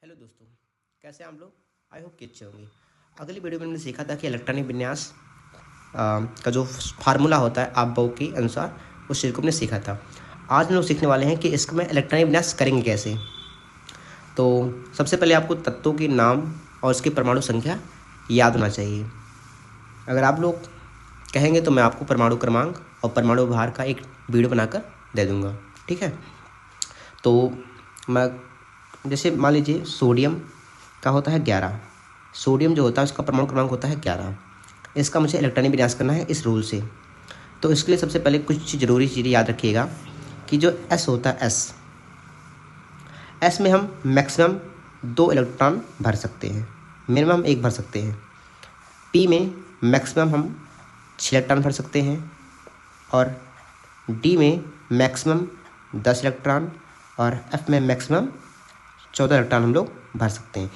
Hello दोस्तों, कैसे हैं आप लोग। आई होप कि अच्छे होंगे। अगली वीडियो में हमने सीखा था कि इलेक्ट्रॉनिक विन्यास का जो फार्मूला होता है आप बहू के अनुसार, उस चीज़ को हमने सीखा था। आज हम लोग सीखने वाले हैं कि इसमें इलेक्ट्रॉनिक विन्यास करेंगे कैसे। तो सबसे पहले आपको तत्वों के नाम और उसकी परमाणु संख्या याद होना चाहिए। अगर आप लोग कहेंगे तो मैं आपको परमाणु क्रमांक और परमाणु भार का एक वीडियो बनाकर दे दूँगा, ठीक है। तो मैं जैसे मान लीजिए सोडियम का होता है 11। सोडियम जो होता है उसका परमाणु क्रमांक होता है 11। इसका मुझे इलेक्ट्रॉनिक विन्यास करना है इस रूल से। तो इसके लिए सबसे पहले कुछ ज़रूरी चीज़ें याद रखिएगा कि जो एस होता है एस में हम मैक्सिमम 2 इलेक्ट्रॉन भर सकते हैं, मिनिमम 1 भर सकते हैं। पी में मैक्सिमम हम 6 इलेक्ट्रॉन भर सकते हैं और डी में मैक्सिमम 10 इलेक्ट्रॉन और एफ में मैक्सिमम 14 इलेक्ट्रॉन हम लोग भर सकते हैं।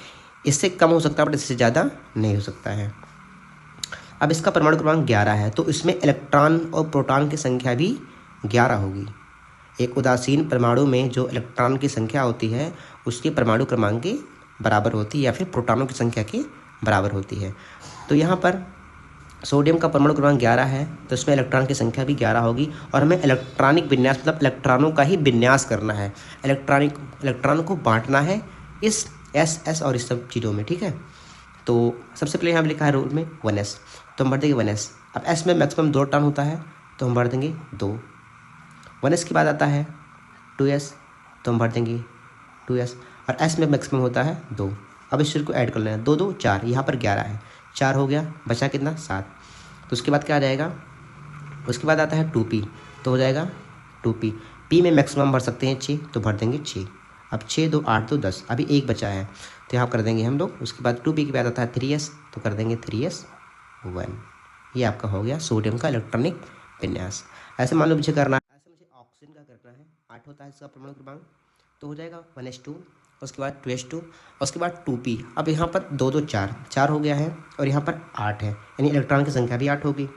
इससे कम हो सकता है बट इससे ज़्यादा नहीं हो सकता है। अब इसका परमाणु क्रमांक 11 है तो इसमें इलेक्ट्रॉन और प्रोटॉन की संख्या भी 11 होगी। एक उदासीन परमाणु में जो इलेक्ट्रॉन की संख्या होती है उसके परमाणु क्रमांक के बराबर होती है या फिर प्रोटॉनों की संख्या के बराबर होती है। तो यहाँ पर सोडियम का परमाणु क्रमांक 11 है तो इसमें इलेक्ट्रॉन की संख्या भी 11 होगी और हमें इलेक्ट्रॉनिक विन्यास मतलब इलेक्ट्रॉनों का ही विन्यास करना है। इलेक्ट्रॉन को बांटना है इस एस और इस सब चीज़ों में, ठीक है। तो सबसे पहले यहाँ लिखा है रूल में 1s, तो हम भर देंगे 1s। अब एस में मैक्सिमम 2 इलेक्ट्रॉन होता है तो हम भर देंगे 2। 1s के बाद आता है 2s, तो हम भर देंगे 2s और एस में मैक्सिमम होता है 2। अब इस चीज़ को ऐड कर लेना, 2 2 4, यहाँ पर 11 है, 4 हो गया, बचा कितना 7। तो उसके बाद क्या आ जाएगा, उसके बाद आता है 2p, तो हो जाएगा 2p। p में मैक्सिमम भर सकते हैं 6, तो भर देंगे 6। अब 6 2 8 2 10, अभी 1 बचा है तो यहाँ कर देंगे हम लोग। उसके बाद 2p के बाद आता है 3s, तो कर देंगे 3s 1। ये आपका हो गया सोडियम का इलेक्ट्रॉनिक विन्यास। ऐसे मान लो मुझे करना है, ऐसे मुझे ऑक्सीजन का करना है, 8 होता है इसका परमाणु क्रमांक, तो हो जाएगा 1s2, उसके बाद 2s2, उसके बाद 2p। अब यहाँ पर 2 2 4, 4 हो गया है और यहाँ पर 8 है, यानी इलेक्ट्रॉन की संख्या भी 8 होगी,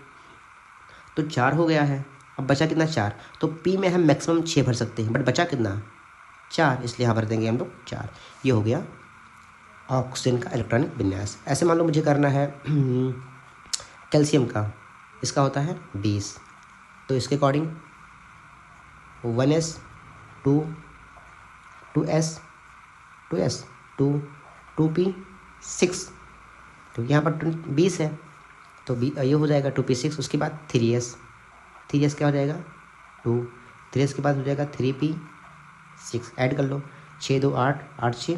तो 4 हो गया है। अब बचा कितना 4, तो p में हम मैक्सिमम 6 भर सकते हैं बट बचा कितना 4, इसलिए यहाँ भर देंगे हम लोग 4। ये हो गया ऑक्सीजन का इलेक्ट्रॉनिक विन्यास। ऐसे मान लो मुझे करना है कैल्शियम का, इसका होता है 20, तो इसके according 1s 2 2s 2s 2 2p 6, तो यहाँ पर 20 है तो ये हो जाएगा 2p 6। उसके बाद 3s, 3s क्या हो जाएगा 2, 3s के बाद हो जाएगा 3p 6, ऐड कर लो, 6 2 8 8 6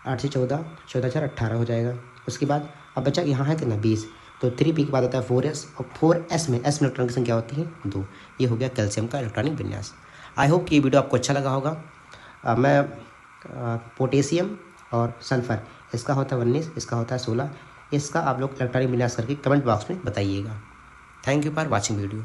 8 से 14, 14 4 18 हो जाएगा। उसके बाद अब बचा यहाँ है कितना 20, तो 3p के बाद आता है 4s और 4s में s में इलेक्ट्रॉन की संख्या होती है 2। ये हो गया कैल्शियम का इलेक्ट्रॉनिक विन्यास। आई होप कि ये वीडियो आपको अच्छा लगा होगा। मैं पोटेशियम और सल्फ़र, इसका होता है 19, इसका होता है 16। इसका आप लोग इलेक्ट्रॉनिक विन्यास करके कमेंट बॉक्स में बताइएगा। Thank you for watching video.